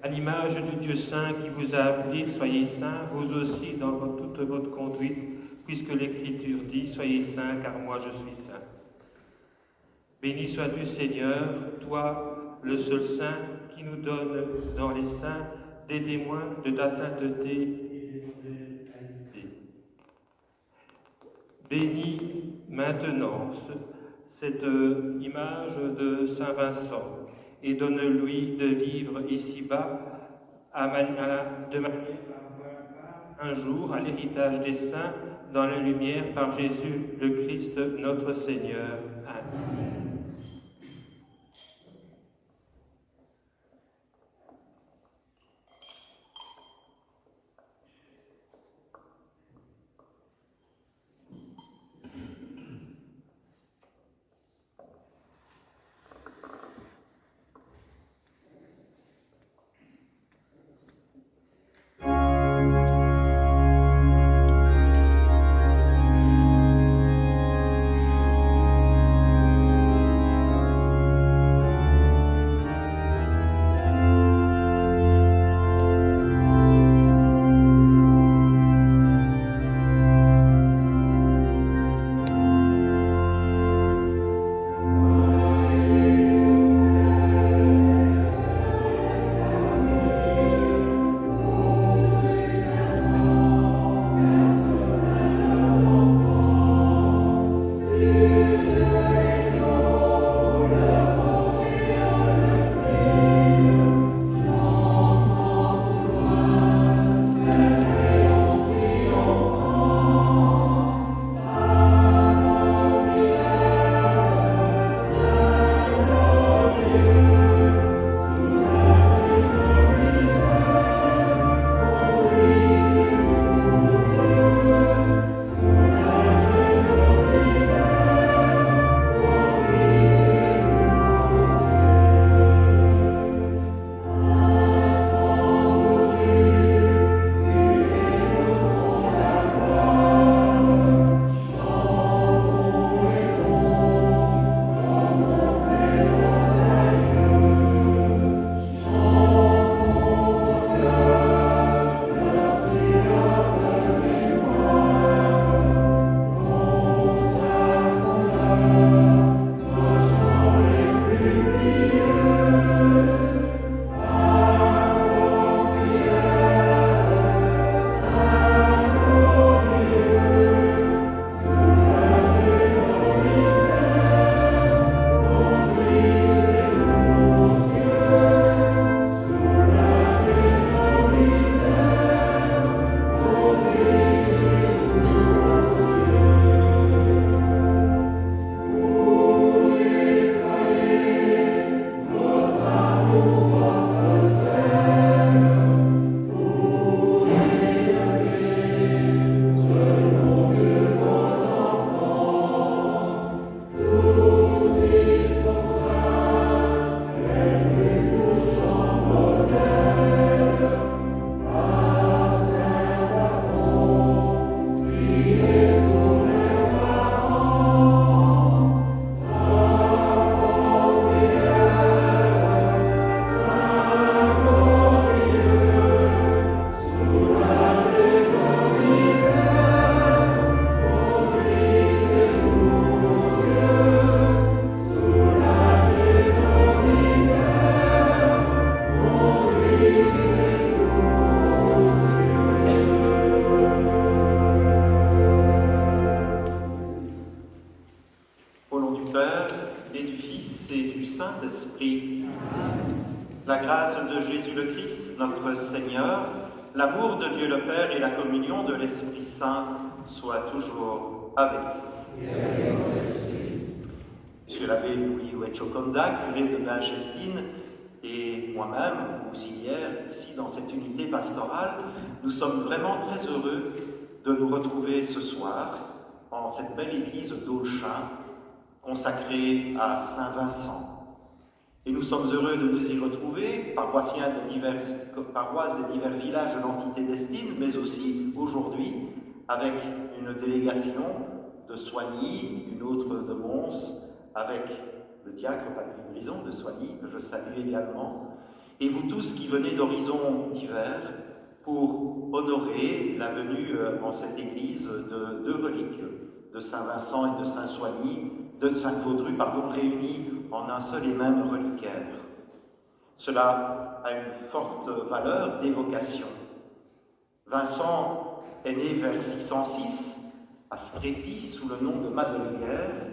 À l'image du Dieu saint qui vous a appelé, soyez saints, vous aussi dans toute votre conduite, puisque l'Écriture dit, soyez saints, car moi je suis saint. Béni sois-tu, Seigneur, toi, le seul saint, qui nous donne dans les saints des témoins de ta sainteté et de ta qualité. Bénis maintenant cette image de Saint Vincent et donne-lui de vivre ici-bas de manière à voir un jour à l'héritage des saints dans la lumière par Jésus le Christ notre Seigneur. Amen. Saint-Esprit. La grâce de Jésus le Christ, notre Seigneur, l'amour de Dieu le Père et la communion de l'Esprit Saint soient toujours avec vous. Monsieur l'abbé Louis Huechoconda, curé de Belgestine, et moi-même, auxiliaire, ici dans cette unité pastorale, nous sommes vraiment très heureux de nous retrouver ce soir en cette belle église d'Aulchin, consacrée à Saint-Vincent. Et nous sommes heureux de nous y retrouver, paroissiens des diverses paroisses des divers villages de l'entité d'Estine, mais aussi aujourd'hui avec une délégation de Soigny, une autre de Mons, avec le diacre Patrick Brison de Soigny, que je salue également. et vous tous qui venez d'horizons divers pour honorer la venue en cette église de deux reliques, de Saint-Vincent et de Saint-Soigny, de Saint-Vaudru, réunis en un seul et même reliquaire. Cela a une forte valeur d'évocation. Vincent est né vers 606 à Strépy sous le nom de Madelguer.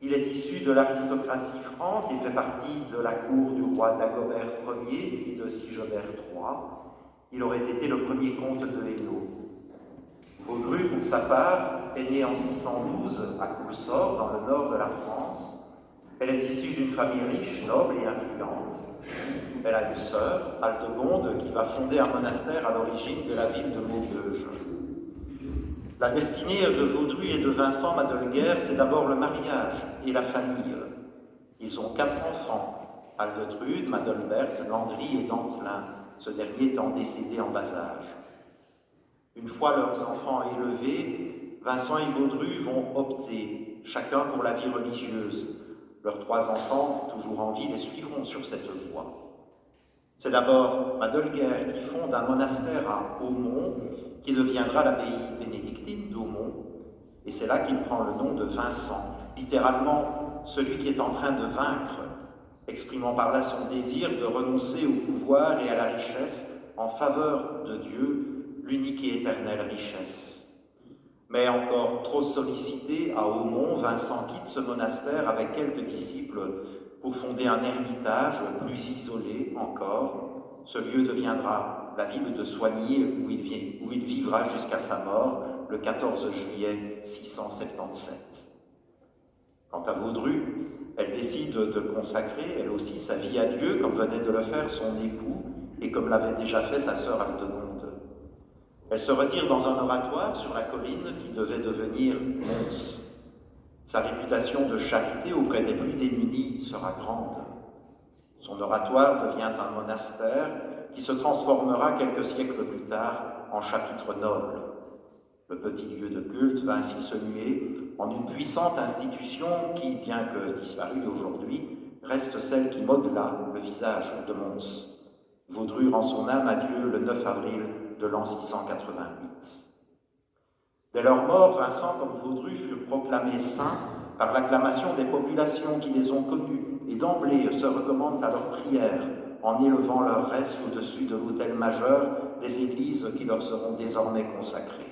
Il est issu de l'aristocratie franque et fait partie de la cour du roi Dagobert Ier et de Sigebert III. Il aurait été le premier comte de Hainaut. Vaudru, pour sa part, est né en 612 à Coursor, dans le nord de la France. Elle est issue d'une famille riche, noble et influente. Elle a une sœur, Aldegonde, qui va fonder un monastère à l'origine de la ville de Maubeuge. La destinée de Vaudru et de Vincent Madelguer, c'est d'abord le mariage et la famille. Ils ont 4 enfants, Aldetrude, Madelbert, Landry et Dantelin, ce dernier étant décédé en bas âge. Une fois leurs enfants élevés, Vincent et Vaudru vont opter, chacun pour la vie religieuse. Leurs 3 enfants, toujours en vie, les suivront sur cette voie. C'est d'abord Madelguer qui fonde un monastère à Aumont, qui deviendra l'abbaye bénédictine d'Aumont, et c'est là qu'il prend le nom de Vincent, littéralement celui qui est en train de vaincre, exprimant par là son désir de renoncer au pouvoir et à la richesse en faveur de Dieu, l'unique et éternelle richesse. Mais encore trop sollicité, à Aumont, Vincent quitte ce monastère avec quelques disciples pour fonder un ermitage plus isolé encore. Ce lieu deviendra la ville de Soigny où il vivra jusqu'à sa mort le 14 juillet 677. Quant à Vaudru, elle décide de consacrer, elle aussi, sa vie à Dieu, comme venait de le faire son époux et comme l'avait déjà fait sa sœur Aldegonde. Elle se retire dans un oratoire sur la colline qui devait devenir Mons. Sa réputation de charité auprès des plus démunis sera grande. Son oratoire devient un monastère qui se transformera quelques siècles plus tard en chapitre noble. Le petit lieu de culte va ainsi se muer en une puissante institution qui, bien que disparue aujourd'hui, reste celle qui modela le visage de Mons. Vaudru rend son âme à Dieu le 9 avril de l'an 688. Dès leur mort, Vincent comme Vaudru furent proclamés saints par l'acclamation des populations qui les ont connus et d'emblée se recommandent à leur prière en élevant leurs restes au-dessus de l'autel majeur des églises qui leur seront désormais consacrées.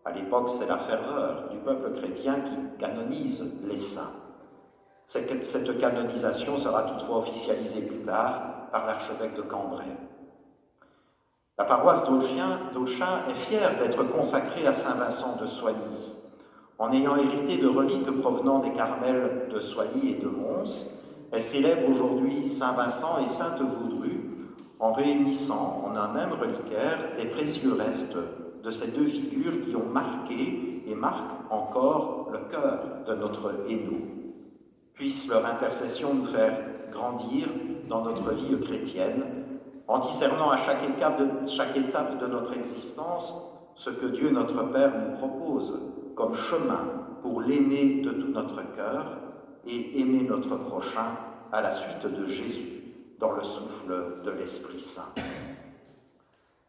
À l'époque, c'est la ferveur du peuple chrétien qui canonise les saints. Cette canonisation sera toutefois officialisée plus tard par l'archevêque de Cambrai. La paroisse d'Auchin est fière d'être consacrée à Saint Vincent de Soigny. En ayant hérité de reliques provenant des Carmels de Soigny et de Mons, elle célèbre aujourd'hui Saint Vincent et Sainte Vaudru en réunissant en un même reliquaire des précieux restes de ces deux figures qui ont marqué et marquent encore le cœur de notre Hainaut. Puisse leur intercession nous faire grandir dans notre vie chrétienne, en discernant à chaque étape de notre existence ce que Dieu notre Père nous propose comme chemin pour l'aimer de tout notre cœur et aimer notre prochain à la suite de Jésus dans le souffle de l'Esprit Saint.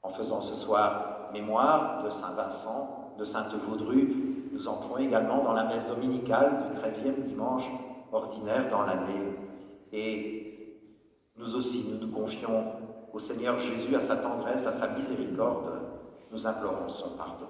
En faisant ce soir mémoire de Saint Vincent, de Sainte Vaudru, nous entrons également dans la messe dominicale du 13e dimanche ordinaire dans l'année. Et nous aussi, nous nous confions au Seigneur Jésus, à sa tendresse, à sa miséricorde, nous implorons son pardon.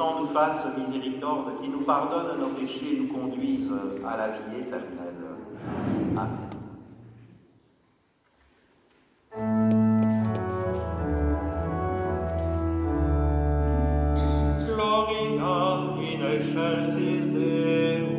Tout-Puissant nous fasse miséricorde, qu'il nous pardonne nos péchés et nous conduise à la vie éternelle. Amen. Gloria in excelsis Deo.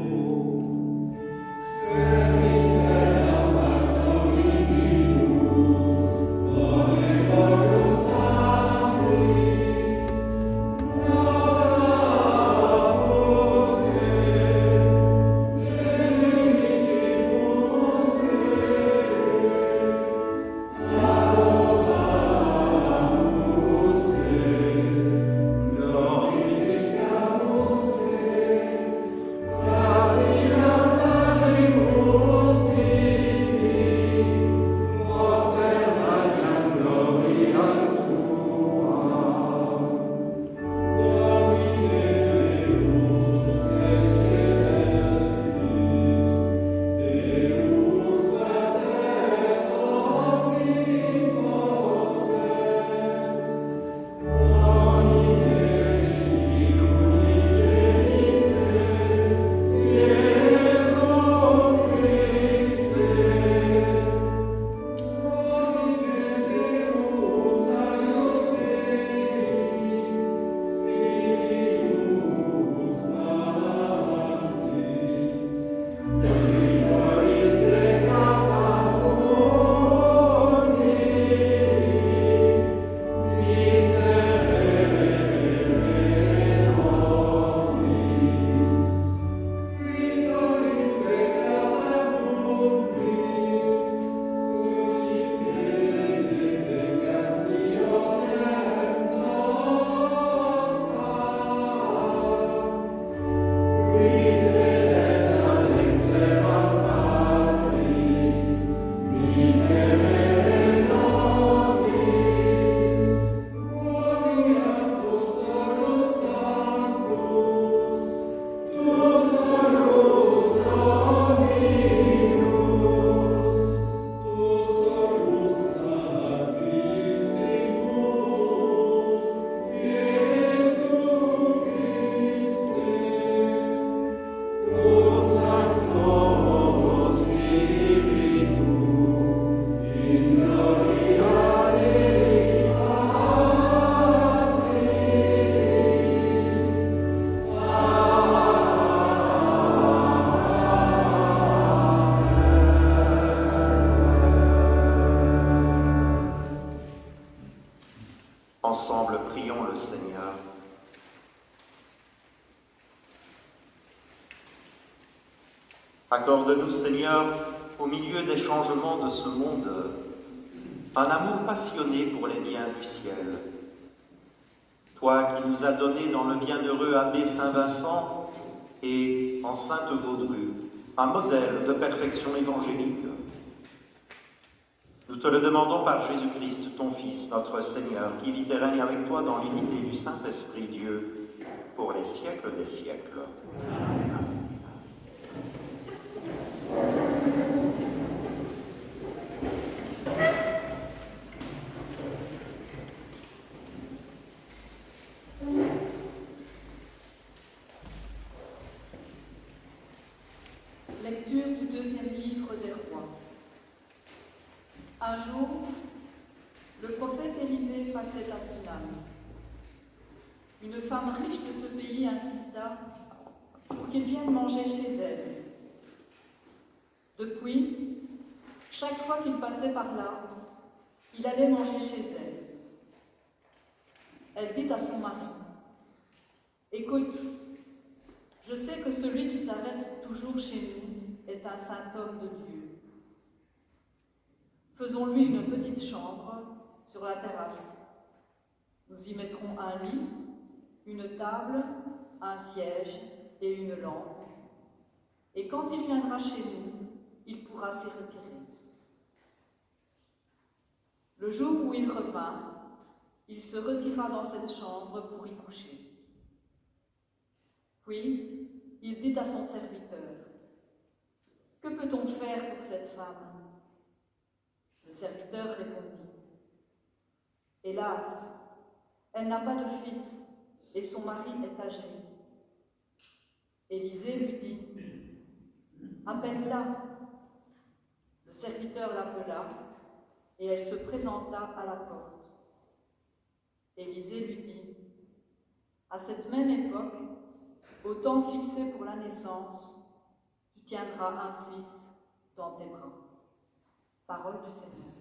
Ensemble, prions le Seigneur. Accorde-nous, Seigneur, au milieu des changements de ce monde, un amour passionné pour les biens du ciel. Toi qui nous as donné dans le bienheureux abbé Saint-Vincent et en Sainte Vaudrue un modèle de perfection évangélique, nous te le demandons par Jésus-Christ, ton Fils, notre Seigneur, qui vit et règne avec toi dans l'unité du Saint-Esprit Dieu, pour les siècles des siècles. Amen. Lecture du deuxième livre des rois. Un jour, le prophète Élisée passait à Sunam. Une femme riche de ce pays insista pour qu'il vienne manger chez elle. Depuis, chaque fois qu'il passait par là, il allait manger chez elle. Elle dit à son mari, « Écoute, je sais que celui qui s'arrête toujours chez nous est un saint homme de Dieu. Faisons-lui une petite chambre sur la terrasse. Nous y mettrons un lit, une table, un siège et une lampe. Et quand il viendra chez nous, il pourra s'y retirer. » Le jour où il revint, il se retira dans cette chambre pour y coucher. Puis, il dit à son serviteur, « Que peut-on faire pour cette femme ?» Le serviteur répondit, « Hélas, elle n'a pas de fils, et son mari est âgé. Élisée lui dit, « Appelle-la. » Le serviteur l'appela, et elle se présenta à la porte. Élisée lui dit, « À cette même époque, au temps fixé pour la naissance, tu tiendras un fils dans tes bras. » Parole du Seigneur.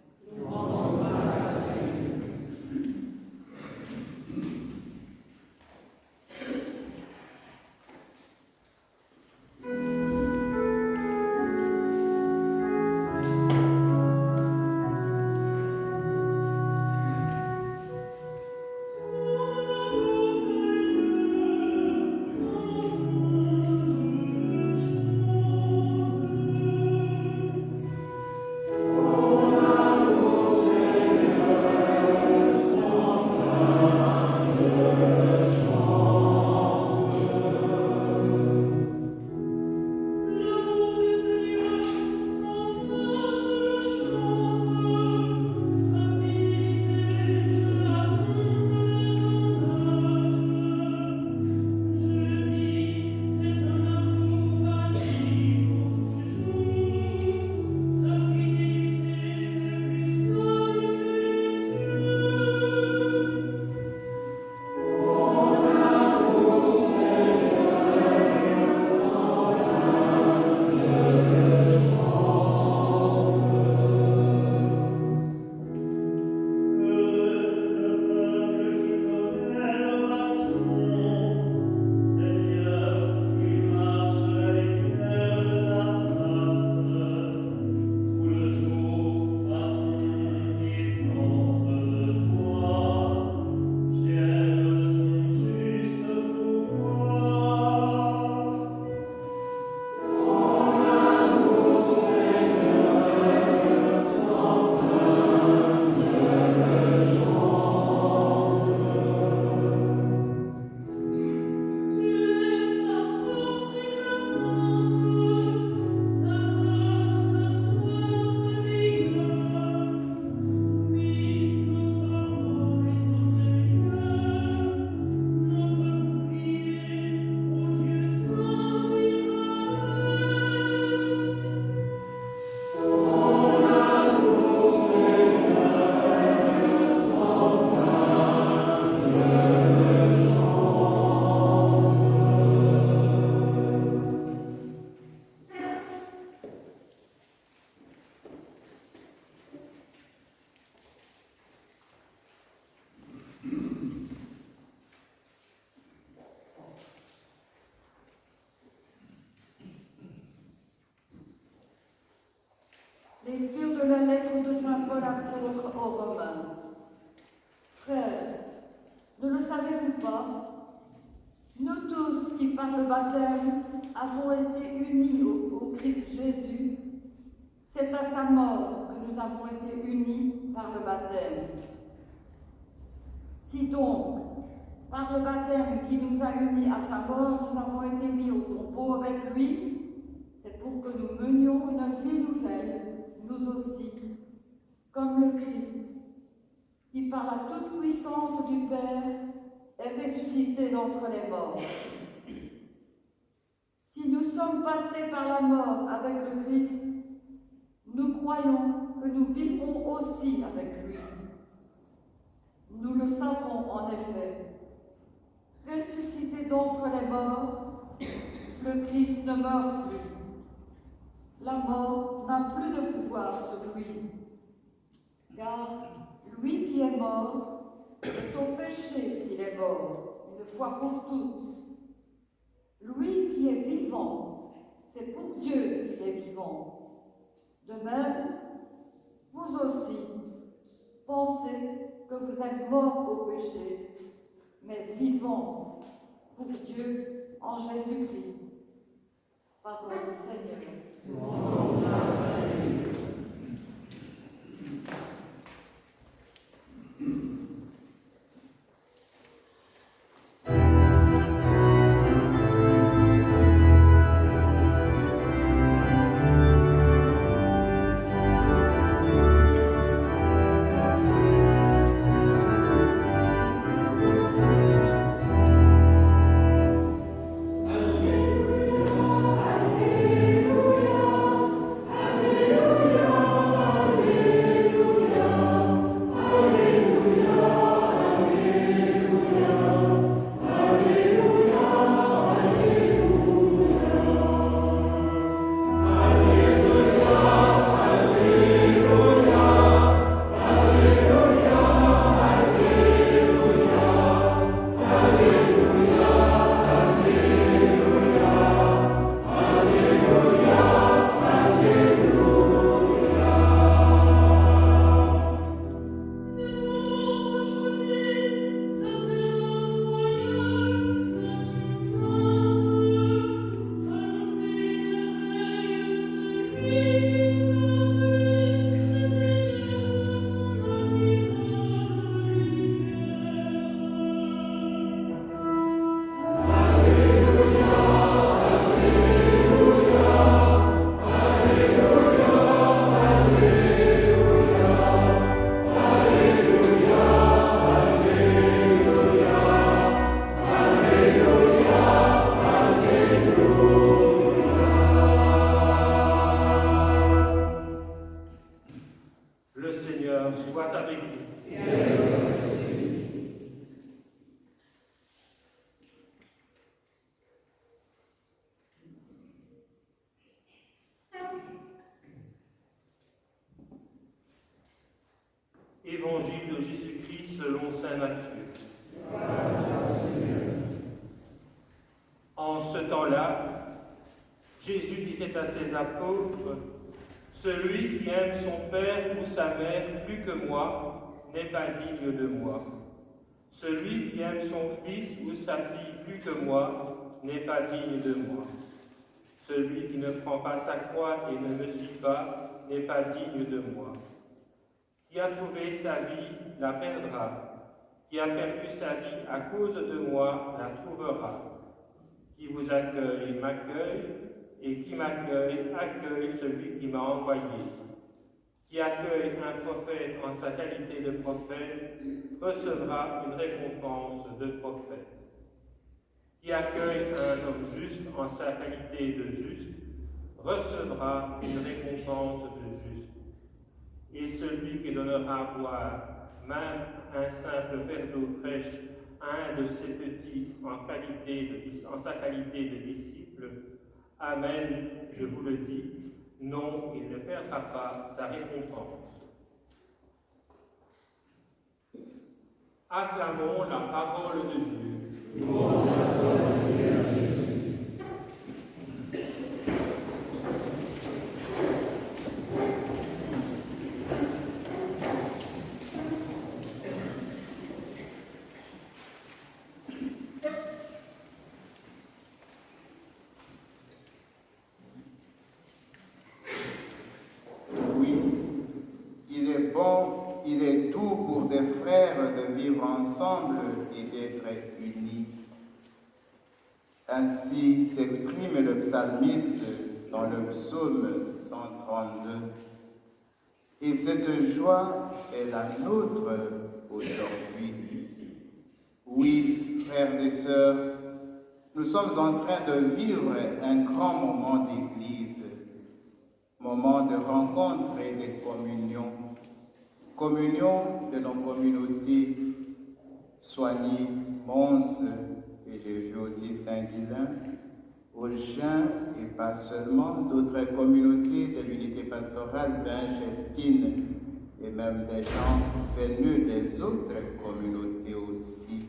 Lecture de la lettre de saint Paul apôtre aux Romains. Frères, ne le savez-vous pas? Nous tous qui par le baptême avons été unis au Christ Jésus, c'est à sa mort que nous avons été unis par le baptême. Si donc, par le baptême qui nous a unis à sa mort, nous avons été mis au tombeau avec lui, c'est pour que nous menions une vie nouvelle, nous aussi, comme le Christ, qui par la toute-puissance du Père est ressuscité d'entre les morts. Si nous sommes passés par la mort avec le Christ, nous croyons que nous vivrons aussi avec lui. Nous le savons en effet. Ressuscité d'entre les morts, le Christ ne meurt plus. La mort n'a plus de pouvoir sur lui, car lui qui est mort, c'est au péché qu'il est mort, une fois pour toutes. Lui qui est vivant, c'est pour Dieu qu'il est vivant. De même, vous aussi, pensez que vous êtes morts au péché, mais vivants pour Dieu en Jésus-Christ. Parole du Seigneur. Évangile de Jésus-Christ selon saint Matthieu. En ce temps-là, Jésus disait à ses apôtres, « Celui qui aime son père ou sa mère plus que moi n'est pas digne de moi. Celui qui aime son fils ou sa fille plus que moi n'est pas digne de moi. Celui qui ne prend pas sa croix et ne me suit pas n'est pas digne de moi. Qui a trouvé sa vie la perdra. Qui a perdu sa vie à cause de moi la trouvera. Qui vous accueille m'accueille, et qui m'accueille accueille celui qui m'a envoyé. Qui accueille un prophète en sa qualité de prophète recevra une récompense de prophète. Qui accueille un homme juste en sa qualité de juste recevra une récompense de juste. Et celui qui donnera à boire même un simple verre d'eau fraîche à un de ses petits en sa qualité de disciple, amen, je vous le dis, non, il ne perdra pas sa récompense. Acclamons la parole de Dieu. Louange à toi, Seigneur Jésus. Oui, il est bon, il est doux pour des frères de vivre ensemble et d'être unis. Ainsi s'exprime le psalmiste dans le psaume 132. Et cette joie est la nôtre aujourd'hui. Oui, frères et sœurs, nous sommes en train de vivre un grand moment d'église, moment de rencontre et de communion. Communion de nos communautés, Soigny, Mons, et j'ai vu aussi Saint-Guilain, Aulchin, et pas seulement, d'autres communautés de l'unité pastorale Benchestine, et même des gens venus des autres communautés aussi.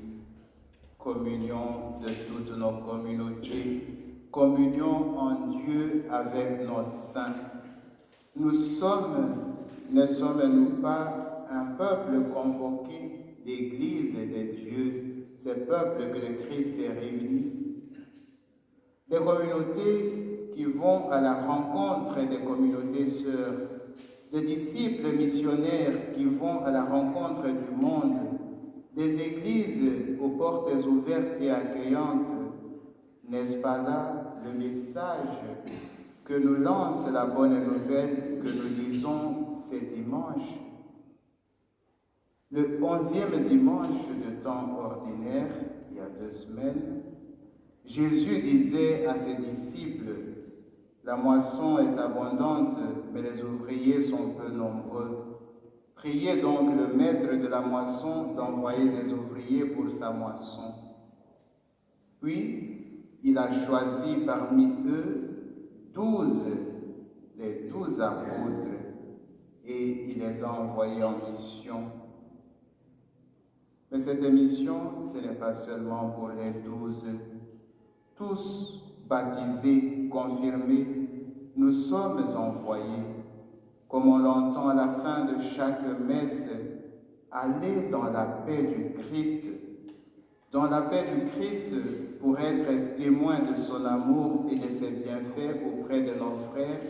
Communion de toutes nos communautés, communion en Dieu avec nos saints. Ne sommes-nous pas un peuple convoqué d'Église et de Dieu, ce peuple que le Christ est réuni? Des communautés qui vont à la rencontre des communautés sœurs, des disciples missionnaires qui vont à la rencontre du monde, des églises aux portes ouvertes et accueillantes. N'est-ce pas là le message que nous lance la bonne nouvelle que nous lisons ce dimanche? Le 11e dimanche de temps ordinaire, il y a 2 semaines, Jésus disait à ses disciples, « La moisson est abondante, mais les ouvriers sont peu nombreux. Priez donc le maître de la moisson d'envoyer des ouvriers pour sa moisson. » Puis, il a choisi parmi eux 12, les 12 apôtres, et il les a envoyés en mission. Mais cette mission, ce n'est pas seulement pour les 12. Tous baptisés, confirmés, nous sommes envoyés. Comme on l'entend à la fin de chaque messe, aller dans la paix du Christ. Dans la paix du Christ pour être témoin de son amour et de ses bienfaits auprès de nos frères,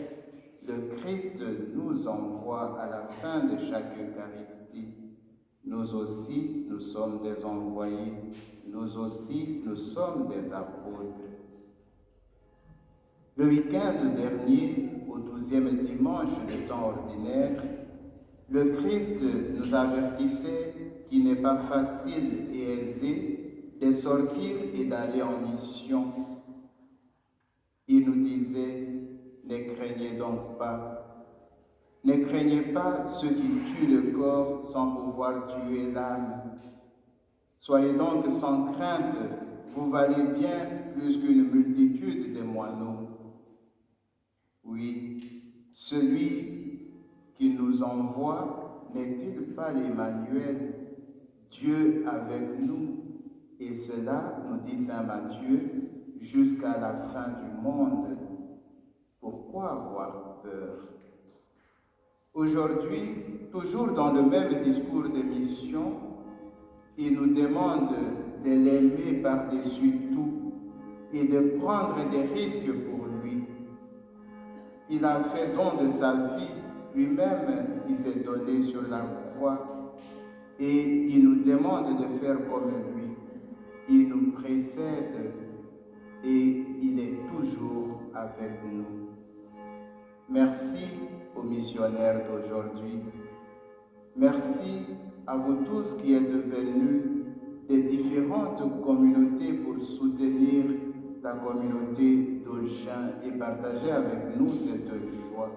le Christ nous envoie à la fin de chaque Eucharistie. Nous aussi, nous sommes des envoyés. Nous aussi, nous sommes des apôtres. Le week-end dernier, au 12e dimanche de temps ordinaire, le Christ nous avertissait qu'il n'est pas facile et aisé de sortir et d'aller en mission. Il nous disait, ne craignez donc pas. Ne craignez pas ceux qui tuent le corps sans pouvoir tuer l'âme. Soyez donc sans crainte, vous valez bien plus qu'une multitude de moineaux. Oui, celui qui nous envoie n'est-il pas l'Emmanuel, Dieu avec nous? Et cela, nous dit saint Matthieu, jusqu'à la fin du monde. Pourquoi avoir peur? Aujourd'hui, toujours dans le même discours de mission, il nous demande de l'aimer par-dessus tout et de prendre des risques pour lui. Il a fait don de sa vie, lui-même, il s'est donné sur la croix et il nous demande de faire comme lui. Il nous précède et il est toujours avec nous. Merci aux missionnaires d'aujourd'hui. Merci à vous tous qui êtes venus des différentes communautés pour soutenir la communauté d'Augin et partager avec nous cette joie.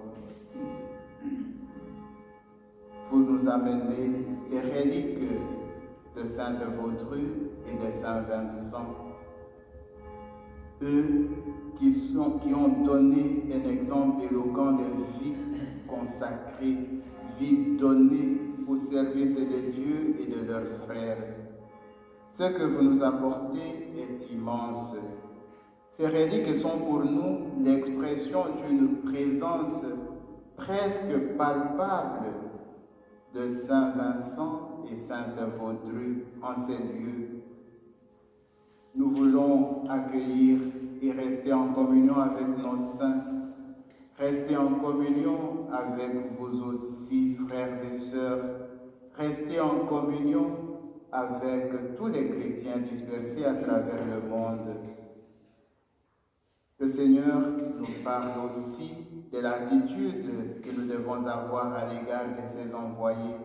Vous nous amenez les reliques de Sainte Vaudrue et de Saint Vincent. Eux qui ont donné un exemple éloquent de vie consacrée, vie donnée au service de Dieu et de leurs frères. Ce que vous nous apportez est immense. Ces reliques sont pour nous l'expression d'une présence presque palpable de Saint Vincent et Sainte Vaudrue en ces lieux. Nous voulons accueillir et rester en communion avec nos saints, rester en communion avec vous aussi, frères et sœurs, rester en communion avec tous les chrétiens dispersés à travers le monde. Le Seigneur nous parle aussi de l'attitude que nous devons avoir à l'égard de ses envoyés.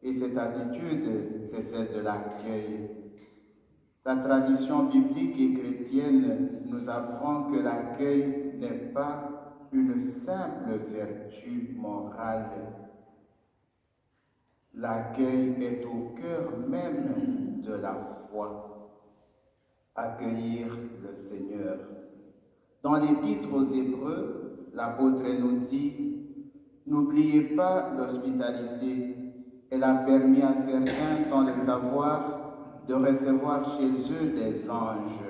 Et cette attitude, c'est celle de l'accueil. La tradition biblique et chrétienne nous apprend que l'accueil n'est pas une simple vertu morale. L'accueil est au cœur même de la foi. Accueillir le Seigneur. Dans l'Épître aux Hébreux, l'apôtre nous dit « N'oubliez pas l'hospitalité. Elle a permis à certains, sans le savoir, de recevoir chez eux des anges. »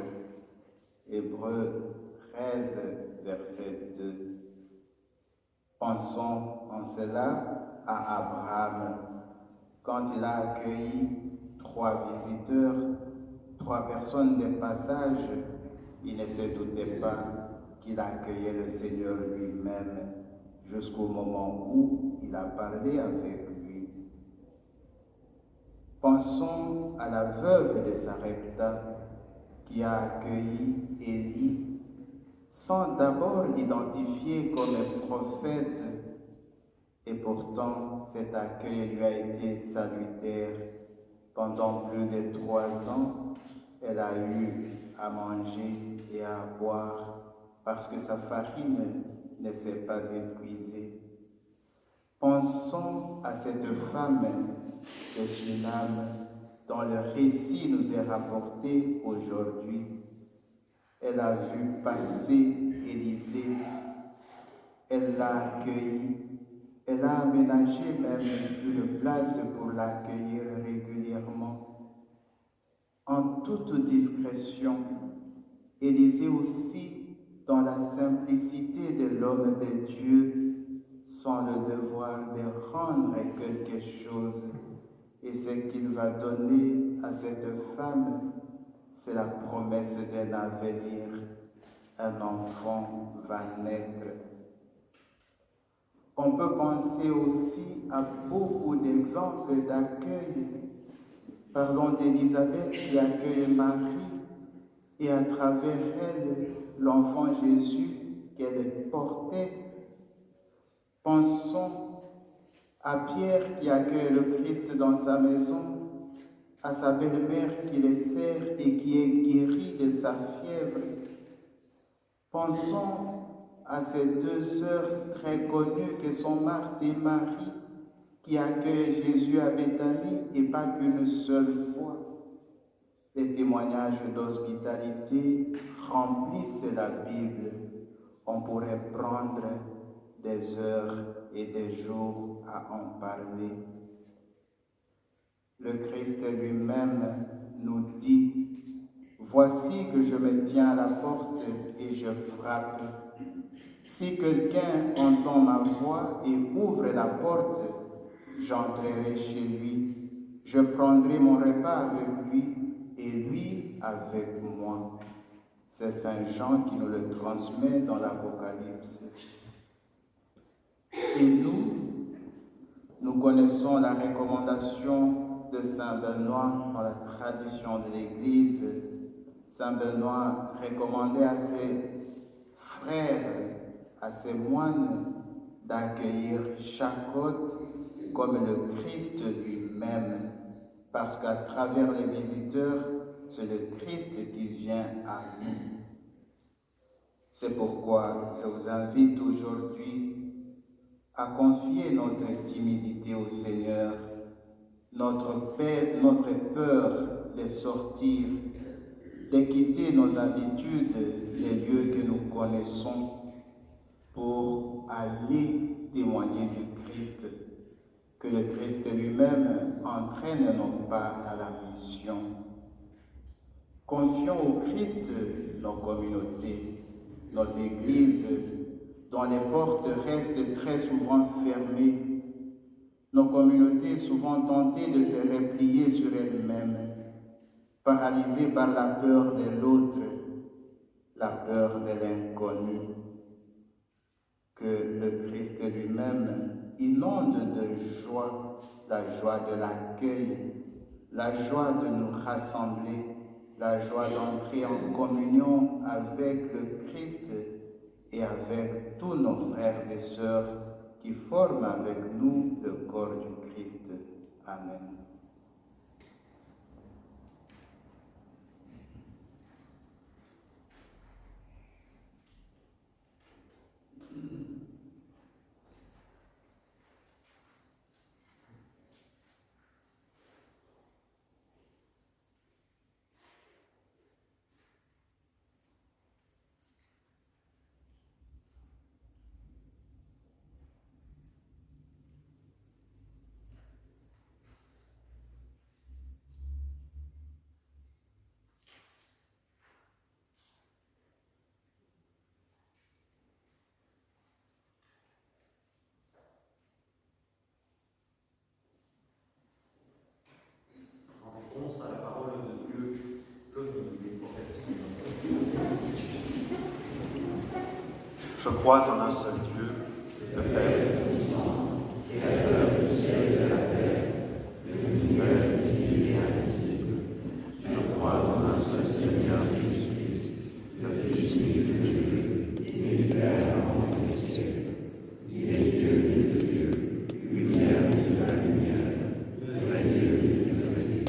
Hébreux 13, verset 2. Pensons en cela à Abraham, quand il a accueilli 3 visiteurs, 3 personnes de passage. Il ne se doutait pas qu'il accueillait le Seigneur lui-même jusqu'au moment où il a parlé avec lui. Pensons à la veuve de Sarepta qui a accueilli Élie sans d'abord l'identifier comme un prophète. Et pourtant, cet accueil lui a été salutaire. Pendant plus de 3 ans, elle a eu à manger et à boire parce que sa farine ne s'est pas épuisée. Pensons à cette femme de Suriname dont le récit nous est rapporté aujourd'hui. Elle a vu passer Élisée, elle l'a accueilli, elle a aménagé même une place pour l'accueillir régulièrement. En toute discrétion, Élisée aussi, dans la simplicité de l'homme de Dieu, sans le devoir de rendre quelque chose. Et ce qu'il va donner à cette femme, c'est la promesse d'un avenir. Un enfant va naître. On peut penser aussi à beaucoup d'exemples d'accueil. Parlons d'Élisabeth qui accueille Marie et à travers elle, l'enfant Jésus qu'elle portait. Pensons à Pierre qui accueille le Christ dans sa maison, à sa belle-mère qui le sert et qui est guérie de sa fièvre. Pensons à ces 2 sœurs très connues que sont Marthe et Marie, qui accueillent Jésus à Béthanie et pas qu'une seule fois. Les témoignages d'hospitalité remplissent la Bible. On pourrait prendre des heures et des jours à en parler. Le Christ lui-même nous dit, « Voici que je me tiens à la porte et je frappe. Si quelqu'un entend ma voix et ouvre la porte, j'entrerai chez lui. Je prendrai mon repas avec lui et lui avec moi. » C'est Saint Jean qui nous le transmet dans l'Apocalypse. Et nous connaissons la recommandation de Saint Benoît dans la tradition de l'Église. Saint Benoît recommandait à ses frères, à ses moines, d'accueillir chaque hôte comme le Christ lui-même, parce qu'à travers les visiteurs, c'est le Christ qui vient à nous. C'est pourquoi je vous invite aujourd'hui à confier notre timidité au Seigneur, notre peur de sortir, de quitter nos habitudes, les lieux que nous connaissons, pour aller témoigner du Christ, que le Christ lui-même entraîne nos pas à la mission. Confions au Christ nos communautés, nos églises, dont les portes restent très souvent fermées, nos communautés souvent tentées de se replier sur elles-mêmes, paralysées par la peur de l'autre, la peur de l'inconnu. Que le Christ lui-même inonde de joie, la joie de l'accueil, la joie de nous rassembler, la joie d'entrer en communion avec le Christ et avec tous nos frères et sœurs qui forment avec nous le corps du Christ. Amen. À la parole de Dieu que nous les professons. Je crois en un seul Dieu, le Père puissant, créateur du ciel et de la terre, de l'univers visible et invisible. Je crois en un seul Seigneur Jésus-Christ, le Fils unique de Dieu, né du Père avant les siècles. Il est Dieu né de Dieu, lumière né de la lumière, le vrai Dieu né du vrai Dieu.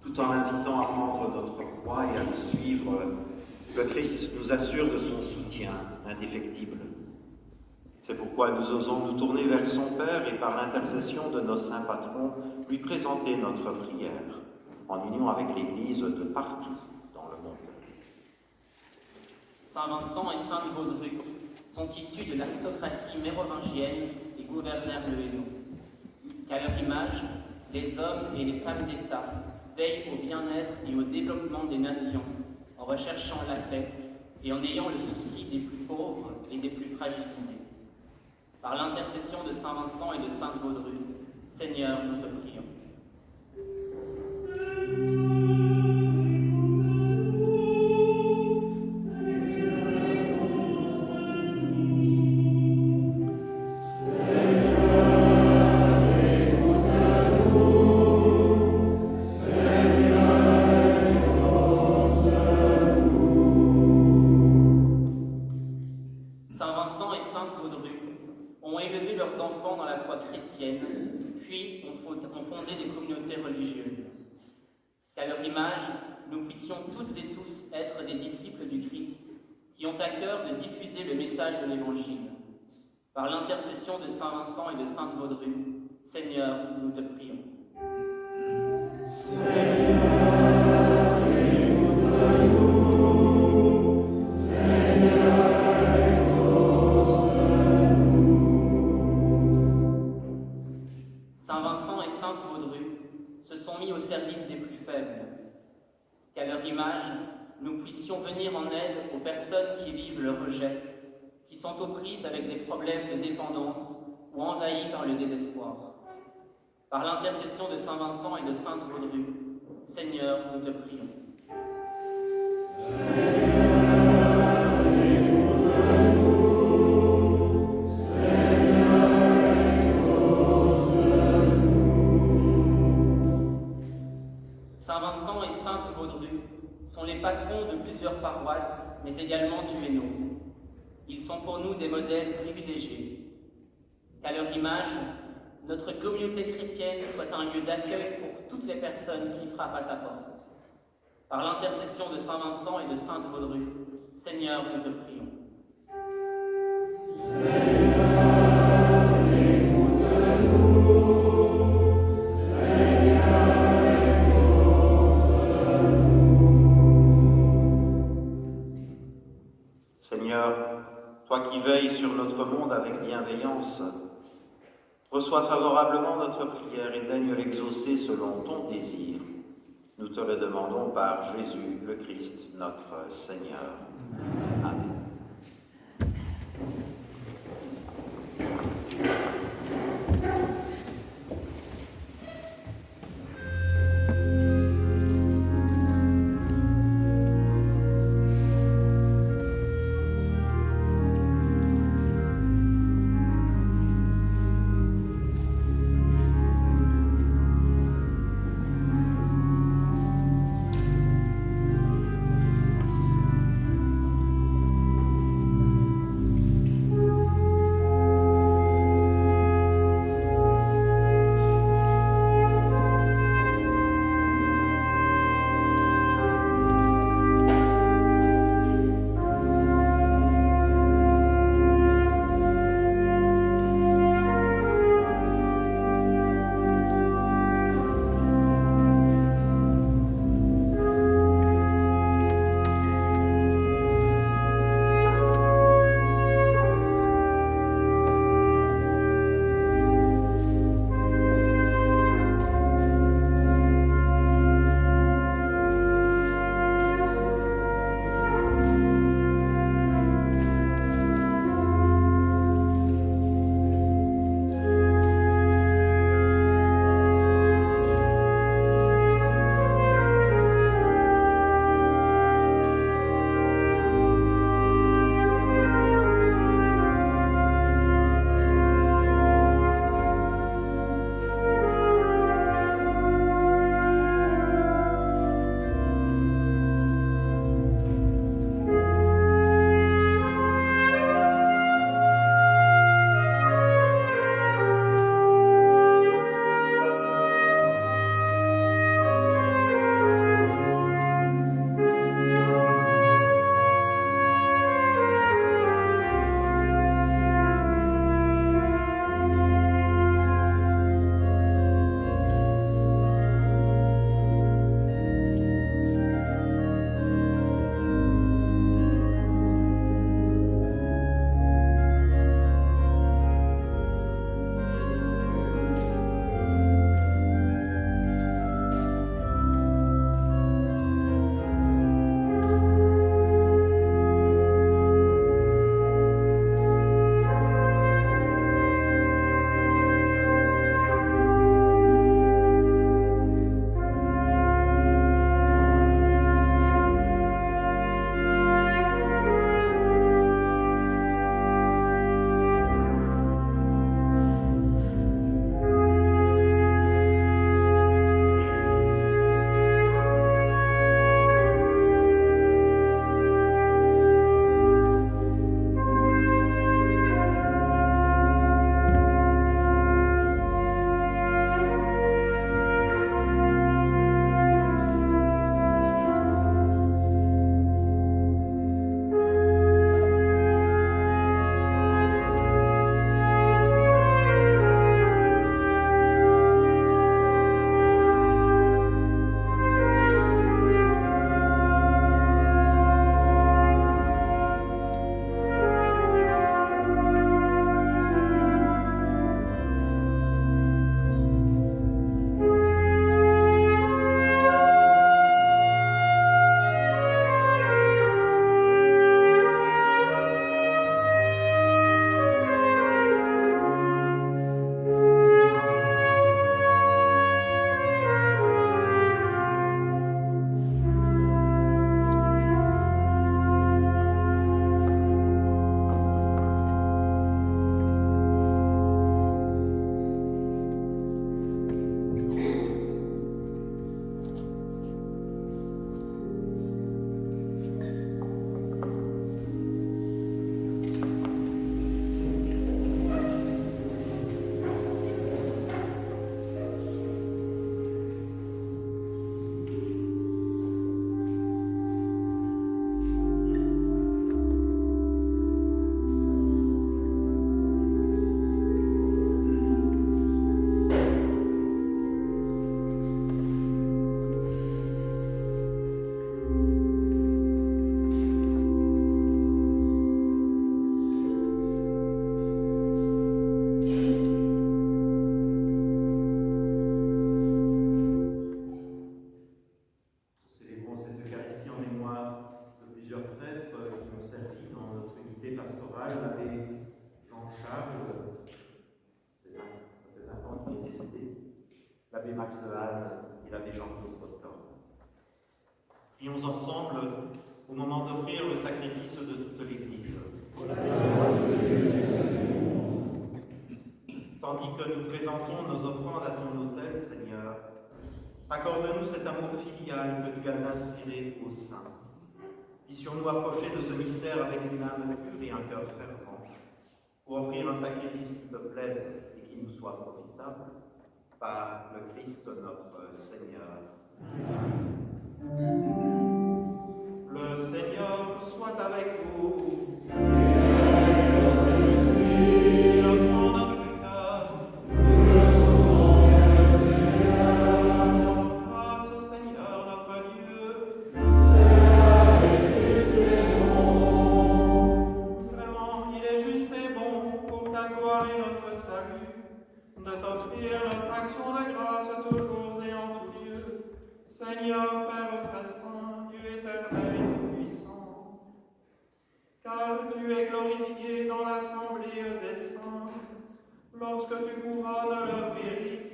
Tout en l'invitant à prendre notre croix et à le suivre, le Christ nous assure de son soutien indéfectible. C'est pourquoi nous osons nous tourner vers son Père et par l'intercession de nos saints patrons, lui présenter notre prière, en union avec l'Église de partout dans le monde. Saint Vincent et Sainte Baudrée, sont issus de l'aristocratie mérovingienne et gouvernèrent le Hainaut. Qu'à leur image, les hommes et les femmes d'État veillent au bien-être et au développement des nations en recherchant la paix et en ayant le souci des plus pauvres et des plus fragilisés. Par l'intercession de Saint Vincent et de Sainte Baudrue, Seigneur, nous te prions. Saint Vincent et Sainte Baudrue ont élevé leurs enfants dans la foi chrétienne, puis ont fondé des communautés religieuses. Qu'à leur image, nous puissions toutes et tous être des disciples du Christ, qui ont à cœur de diffuser le message de l'Évangile. Par l'intercession de Saint Vincent et de Sainte Baudrue, Seigneur, nous te prions. Saint Vincent et Sainte Baudrue se sont mis au service des plus faibles. Qu'à leur image, nous puissions venir en aide aux personnes qui vivent le rejet, qui sont aux prises avec des problèmes de dépendance ou envahies par le désespoir. Par l'intercession de Saint Vincent et de Sainte Baudrue, Seigneur, nous te prions. Saint Vincent et Sainte Baudrue sont les patrons de plusieurs paroisses, mais également du Hainaut. Ils sont pour nous des modèles privilégiés. Qu'à leur image, notre communauté chrétienne soit un lieu d'accueil pour toutes les personnes qui frappent à sa porte. Par l'intercession de Saint Vincent et de Sainte Baudrue, Seigneur, nous te prions. Seigneur, toi qui veilles sur notre monde avec bienveillance, reçois favorablement notre prière et daigne l'exaucer selon ton désir. Nous te le demandons par Jésus le Christ, notre Seigneur. Amen. l'abbé Jean-Charles, ça fait 20 ans qu'il est décédé, l'abbé Max de Halle et l'abbé Jean-Claude Potter. Prions ensemble au moment d'offrir le sacrifice de toute l'Église. Tandis que nous présentons nos offrandes à ton autel, Seigneur, accorde-nous cet amour filial que tu as inspiré aux saints. Puissions-nous approcher de ce mystère avec une âme pure et un cœur fervent, pour offrir un sacrifice qui te plaise et qui nous soit profitable, par le Christ notre Seigneur. Le Seigneur soit avec vous. Lorsque tu couronnes leur mérite,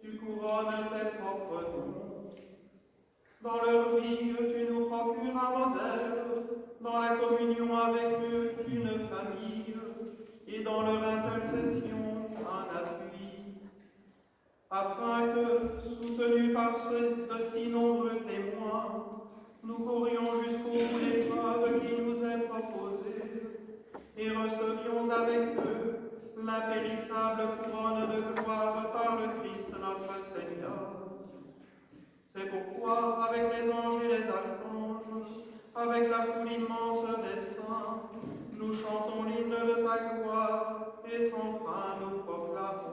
tu couronnes tes propres dons. Dans leur vie, tu nous procures un modèle, dans la communion avec eux, une famille, et dans leur intercession, un appui, afin que, soutenus par de si nombreux témoins, nous courions jusqu'au bout l'épreuve qui nous est proposée, et recevions avec eux l'impérissable couronne de gloire par le Christ notre Seigneur. C'est pourquoi, avec les anges et les archanges, avec la foule immense des saints, nous chantons l'hymne de ta gloire et sans fin nous proclamons.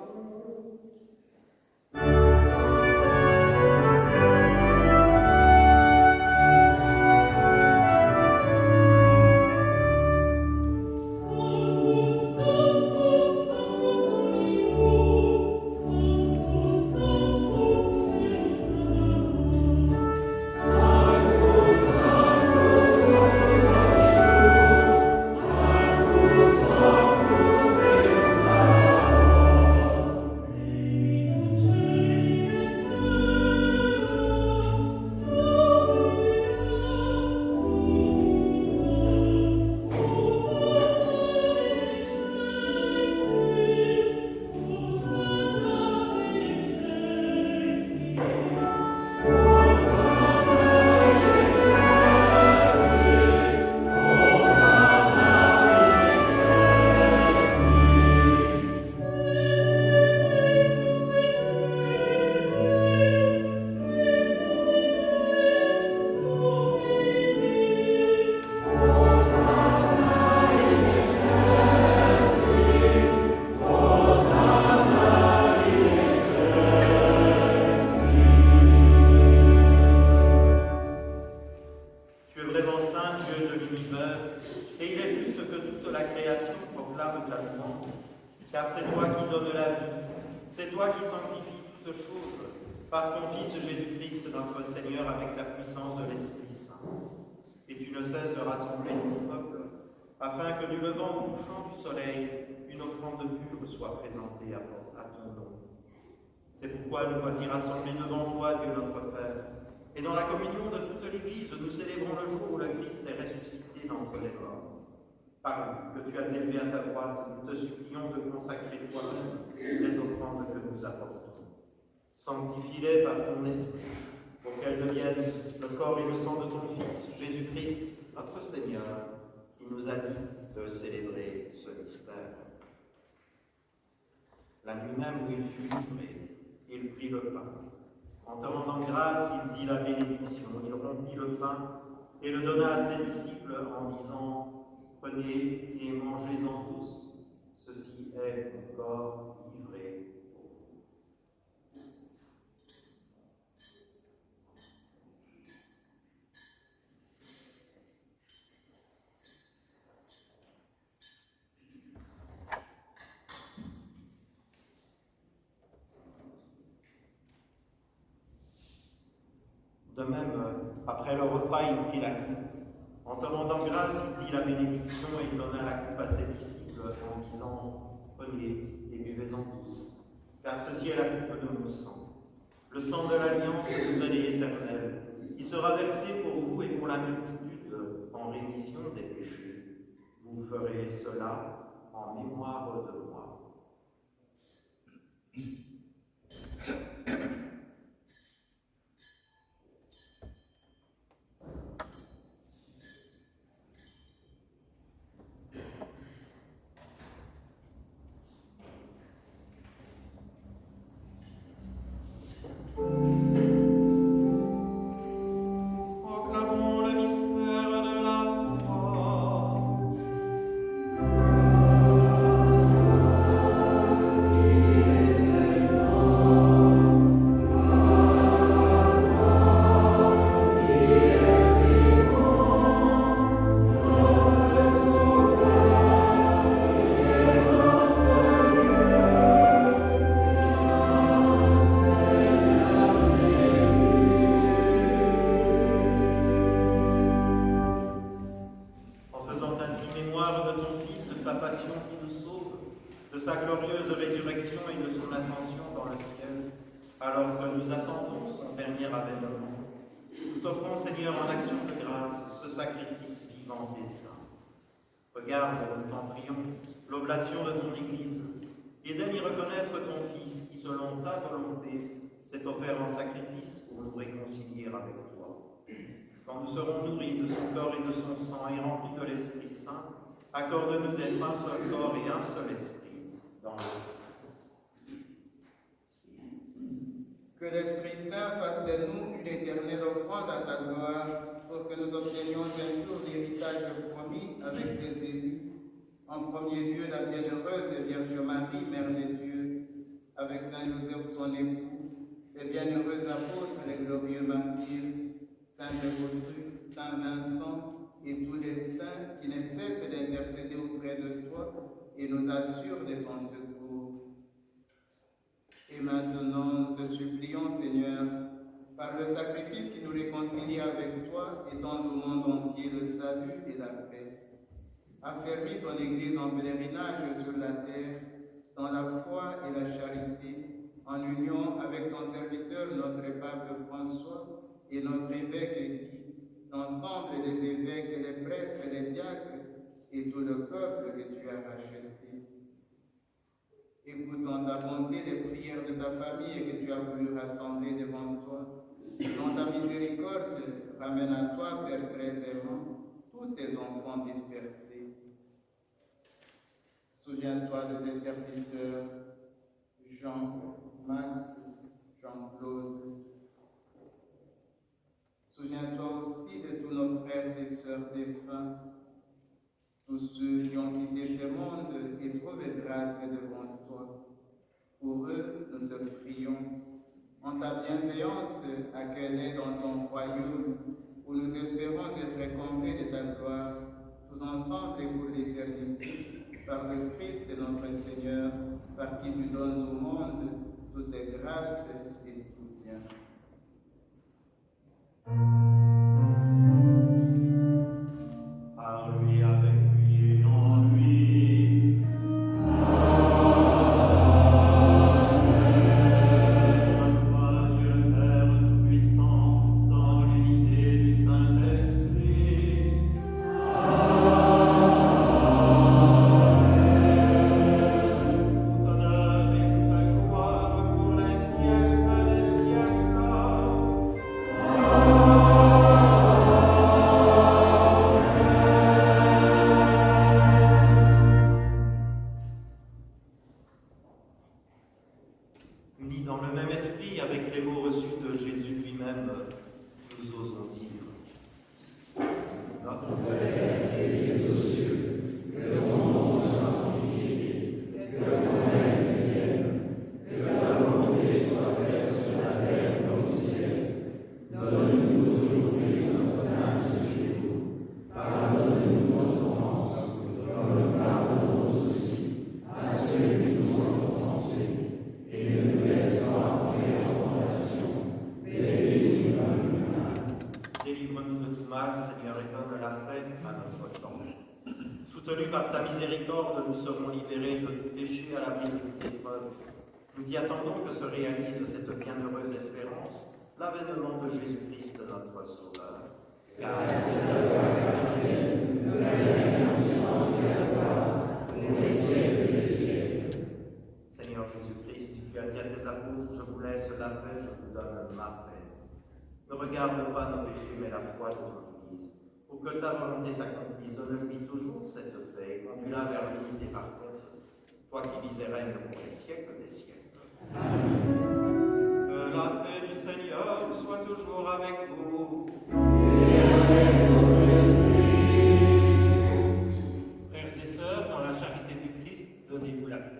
Car c'est toi qui donnes la vie, c'est toi qui sanctifies toutes choses, par ton Fils Jésus-Christ, notre Seigneur, avec la puissance de l'Esprit Saint. Et tu ne cesses de rassembler ton peuple, afin que du levant au couchant du soleil, une offrande pure soit présentée à ton nom. C'est pourquoi nous voici rassemblés devant toi, Dieu notre Père, et dans la communion de toute l'Église, nous célébrons le jour où le Christ est ressuscité d'entre les morts. Par que tu as élevé à ta droite, nous te supplions de consacrer toi-même les offrandes que nous apportons. Sanctifie-les par ton esprit, pour qu'elles deviennent le corps et le sang de ton Fils, Jésus-Christ, notre Seigneur, qui nous a dit de célébrer ce mystère. La nuit même où il fut livré, il prit le pain. En te rendant grâce, il dit la bénédiction. Il rompit le pain et le donna à ses disciples en disant: prenez et mangez-en tous, ceci est mon corps livré pour vous. De même, après le repas, il prit la coupe. En En te rendant grâce, il dit la bénédiction et il donna la coupe à ses disciples en disant « Prenez et buvez-en tous, car ceci est la coupe de mon sang, le sang de l'alliance nouvelle et éternelle, qui sera versé pour vous et pour la multitude en rémission des péchés. Vous ferez cela en mémoire de moi. » Proclamons le mystère de la foi. En faisant ainsi mémoire de ton Fils, de sa passion qui nous sauve, de sa glorieuse résurrection et de son ascension dans le ciel, alors que nous attendons son dernier avènement, nous t'offrons, Seigneur, en action de grâce, ce sacrifice vivant et saint. Regarde, nous t'en prions, l'oblation de ton Église, et daigne y reconnaître ton Fils qui, selon ta volonté, s'est offert en sacrifice pour nous réconcilier avec toi. Quand nous serons nourris de son corps et de son sang et remplis de l'Esprit Saint, accorde-nous d'être un seul corps et un seul esprit dans le Christ. Que l'Esprit Saint fasse de nous une éternelle offrande à ta gloire, pour que nous obtenions un jour l'héritage promis avec tes élus. En premier lieu, la bienheureuse Vierge Marie, Mère de Dieu, avec Saint Joseph son époux, les bienheureux apôtres, les glorieux martyrs, Saint Dévotru, Saint Vincent et tous les saints qui ne cessent d'intercéder auprès de toi et nous assurent de ton secours. Et maintenant, nous te supplions, Seigneur, par le sacrifice qui nous réconcilie avec toi, étends au monde entier le salut et la paix. Affermis ton Église en pèlerinage sur la terre, dans la foi et la charité, en union avec ton serviteur, notre pape François, et notre évêque Guy, l'ensemble des évêques, les prêtres, les diacres, et tout le peuple que tu as racheté. Écoute en ta bonté les prières de ta famille et que tu as voulu rassembler devant toi. Dans ta miséricorde, ramène à toi, Père très aimant, tous tes enfants dispersés. Souviens-toi de tes serviteurs, Jean, Max, Jean-Claude. Souviens-toi aussi de tous nos frères et sœurs défunts, tous ceux qui ont quitté ce monde et trouvé grâce devant toi. Pour eux, nous te prions. En ta bienveillance, accueille-les dans ton royaume, où nous espérons être comblés de ta gloire, tous ensemble et pour l'éternité, par le Christ notre Seigneur, par qui tu donnes au monde toutes tes grâces et tout bien. Par lui, avec lui et en lui. Gloire Dieu Père Tout-Puissant, dans l'unité du Saint-Esprit. Tout honneur et toute gloire pour les siècles des siècles. Soutenus par ta miséricorde, nous serons libérés de tout péché à l'abri de toute épreuve. Nous t'y attendons que se réalise cette bienheureuse espérance, l'avènement de Jésus-Christ, notre Sauveur. Seigneur Jésus-Christ, tu as dit à tes apôtres, je vous laisse la paix, je vous donne ma paix. Ne regarde pas nos péchés, mais la foi de ton Église. Pour que ta volonté s'accomplisse, donne-lui toujours cette paix et conduis-la vers l'unité parfaite, toi qui vis et règnes pour les siècles des siècles. Que la paix du Seigneur soit toujours avec vous. Frères et sœurs, dans la charité du Christ, donnez-vous la paix.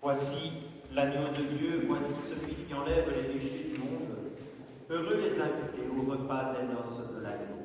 Voici l'agneau de Dieu, voici celui qui enlève les péchés du monde. Heureux les invités au repas des noces de l'agneau.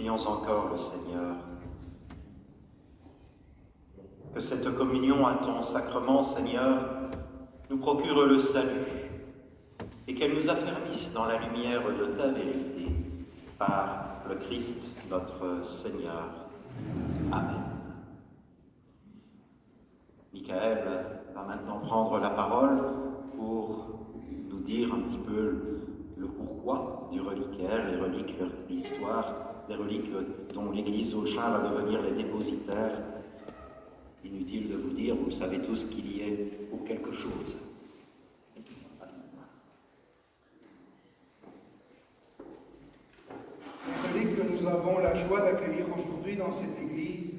Prions encore le Seigneur. Que cette communion à ton sacrement, Seigneur, nous procure le salut et qu'elle nous affermisse dans la lumière de ta vérité par le Christ notre Seigneur. Amen. Michael va maintenant prendre la parole pour nous dire un petit peu le pourquoi du reliquaire, les reliques, l'histoire, les reliques dont l'Église d'Aulchin va devenir les dépositaires. Inutile de vous dire, vous le savez tous, qu'il y est pour quelque chose. Les reliques que nous avons la joie d'accueillir aujourd'hui dans cette église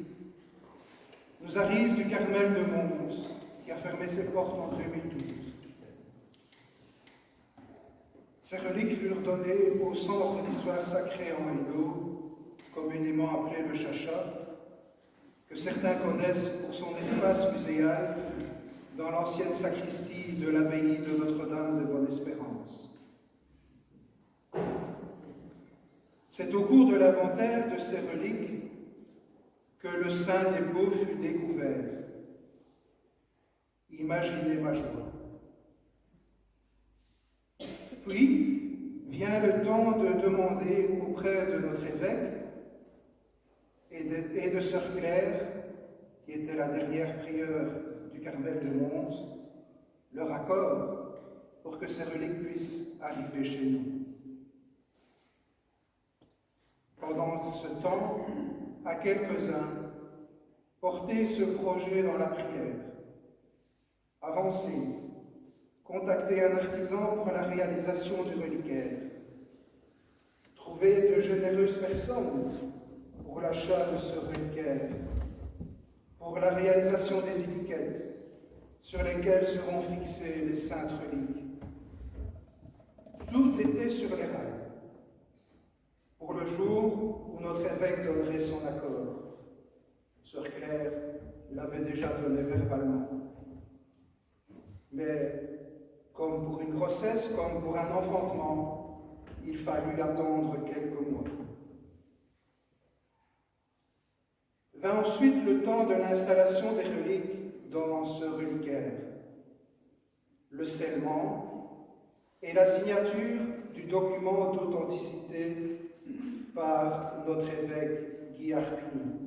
nous arrivent du Carmel de Mons, qui a fermé ses portes en 2012. Ces reliques furent données au Centre d'histoire sacrée en Hainaut, communément appelé le Chacha, que certains connaissent pour son espace muséal dans l'ancienne sacristie de l'abbaye de Notre-Dame de Bonne-Espérance. C'est au cours de l'inventaire de ces reliques que le Saint dépôt fut découvert. Imaginez ma joie. Puis vient le temps de demander auprès de notre évêque et de sœur Claire, qui était la dernière prieure du Carmel de Mons, leur accord pour que ces reliques puissent arriver chez nous. Pendant ce temps, à quelques-uns, portez ce projet dans la prière. Avancez, contactez un artisan pour la réalisation du reliquaire. Trouvez de généreuses personnes pour l'achat de ce reliquaire, pour la réalisation des étiquettes sur lesquelles seront fixées les saintes reliques. Tout était sur les rails pour le jour où notre évêque donnerait son accord. Sœur Claire l'avait déjà donné verbalement. Mais comme pour une grossesse, comme pour un enfantement, il fallut attendre quelques mois. Vint ensuite le temps de l'installation des reliques dans ce reliquaire, le scellement et la signature du document d'authenticité par notre évêque Guy Arpigny.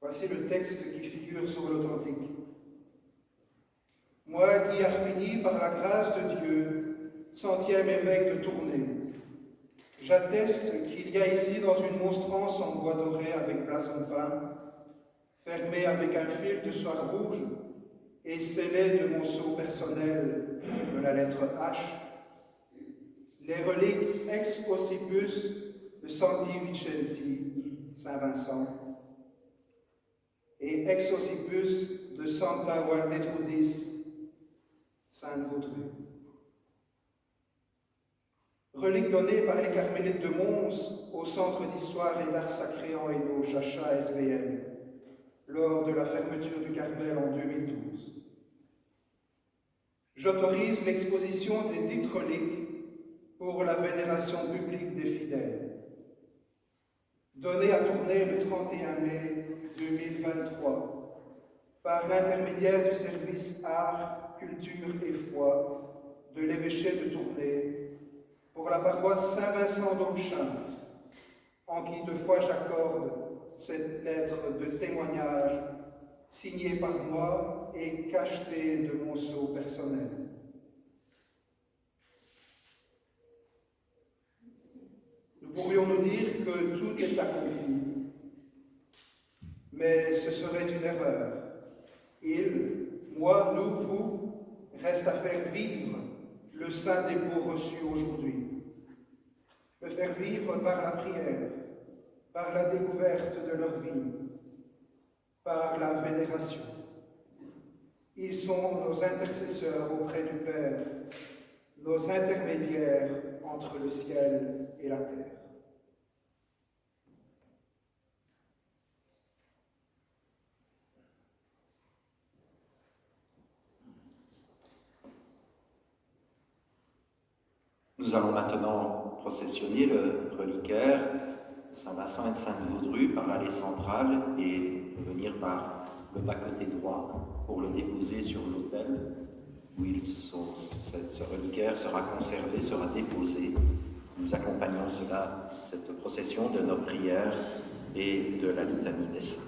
Voici le texte qui figure sur l'authentique. Moi, Guy Arpigny, par la grâce de Dieu, 100e évêque de Tournai, j'atteste qu'il y a ici dans une monstrance en bois doré avec blason peint, fermée avec un fil de soie rouge et scellée de mon sceau personnel de la lettre H, les reliques ex occipus de Santi Vicenti, Saint-Vincent, et ex occipus de Santa Waldetrudis, Sainte-Vaudrey. Relique donnée par les Carmélites de Mons au Centre d'histoire et d'art sacré en Hainaut, Chacha SBM, lors de la fermeture du Carmel en 2012. J'autorise l'exposition des dites reliques pour la vénération publique des fidèles. Donnée à Tournai le 31 mai 2023 par l'intermédiaire du service Art, Culture et Foi de l'évêché de Tournai pour la paroisse Saint-Vincent d'Aulchin, en qui de foi j'accorde cette lettre de témoignage signée par moi et cachetée de mon sceau personnel. Nous pourrions nous dire que tout est accompli, mais ce serait une erreur. Il, moi, nous, vous, reste à faire vivre le saint dépôt reçu aujourd'hui. Le faire vivre par la prière, par la découverte de leur vie, par la vénération. Ils sont nos intercesseurs auprès du Père, nos intermédiaires entre le ciel et la terre. Nous allons maintenant processionner le reliquaire de Saint-Vincent et de Sainte-Baudrue par l'allée centrale et venir par le bas-côté droit pour le déposer sur l'autel où ce reliquaire sera conservé, sera déposé. Nous accompagnons cette procession de nos prières et de la litanie des saints.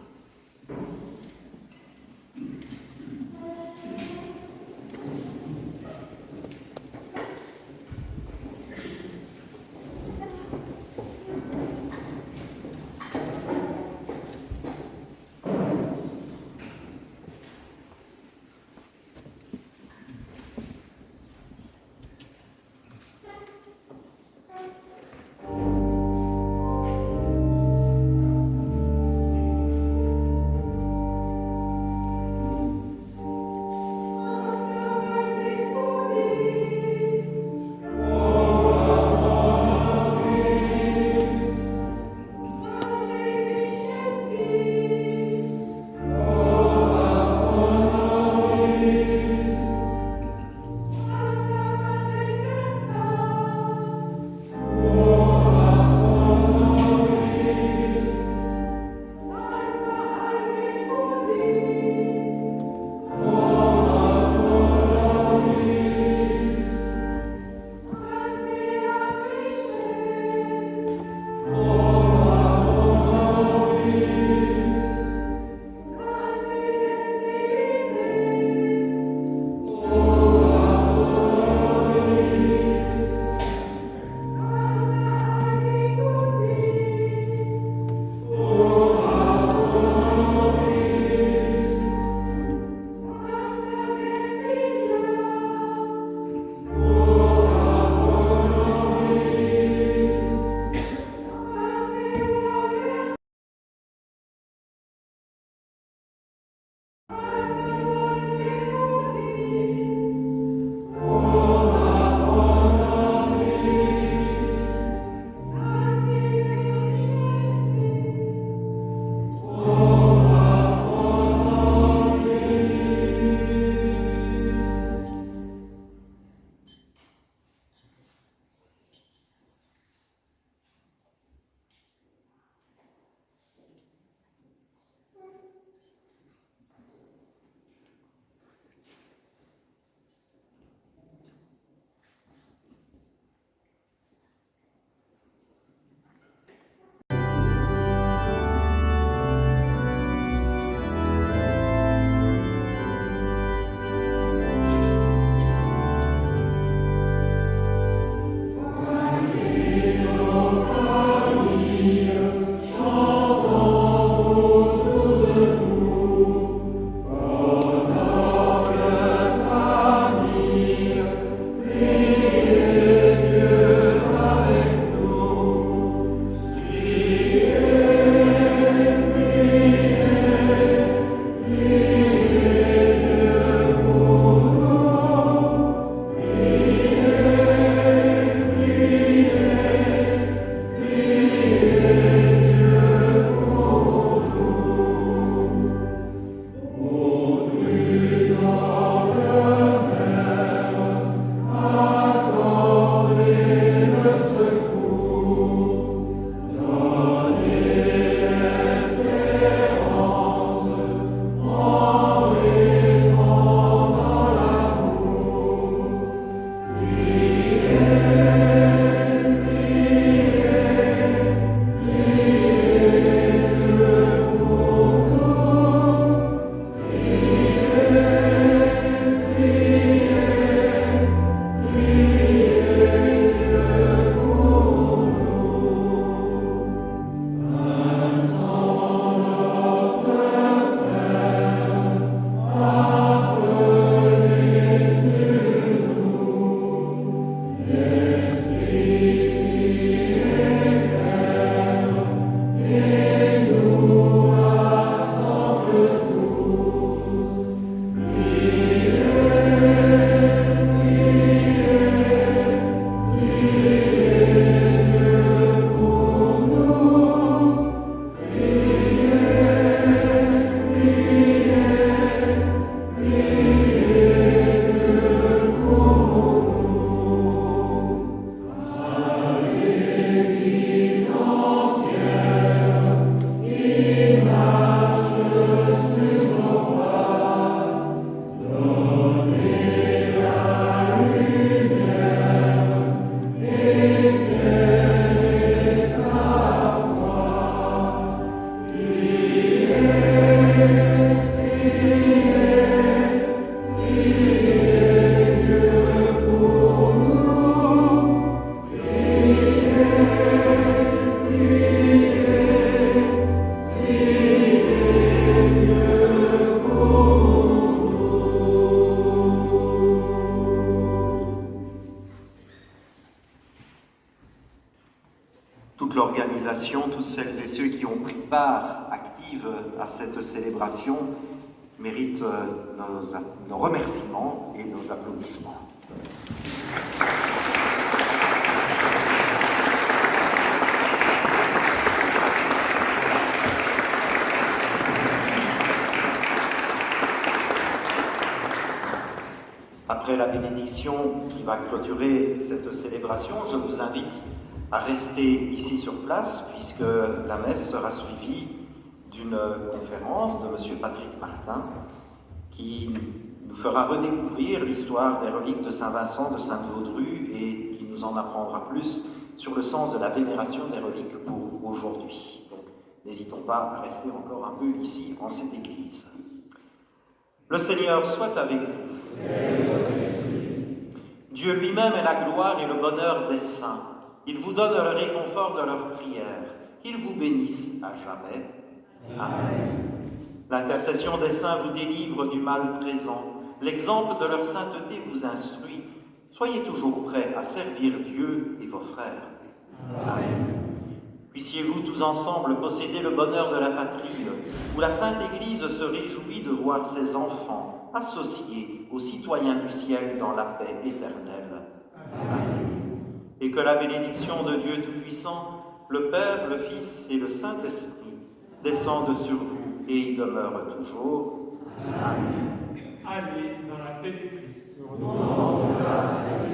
toute l'organisation, tous celles et ceux qui ont pris part active à cette célébration méritent nos remerciements et nos applaudissements. Après la bénédiction qui va clôturer cette célébration, je vous invite à rester ici sur place puisque la messe sera suivie d'une conférence de M. Patrick Martin qui nous fera redécouvrir l'histoire des reliques de Saint-Vincent de Sainte-Vaudrue et qui nous en apprendra plus sur le sens de la vénération des reliques pour aujourd'hui. Donc, n'hésitons pas à rester encore un peu ici en cette église. Le Seigneur soit avec vous. Dieu lui-même est la gloire et le bonheur des saints. Il vous donne le réconfort de leurs prières. Qu'il vous bénisse à jamais. Amen. L'intercession des saints vous délivre du mal présent. L'exemple de leur sainteté vous instruit. Soyez toujours prêts à servir Dieu et vos frères. Amen. Puissiez-vous tous ensemble posséder le bonheur de la patrie, où la Sainte Église se réjouit de voir ses enfants associés aux citoyens du ciel dans la paix éternelle. Amen. Et que la bénédiction de Dieu Tout-Puissant, le Père, le Fils et le Saint-Esprit descendent sur vous et y demeurent toujours. Amen. Allez dans la paix du Christ. Nous rendons grâce.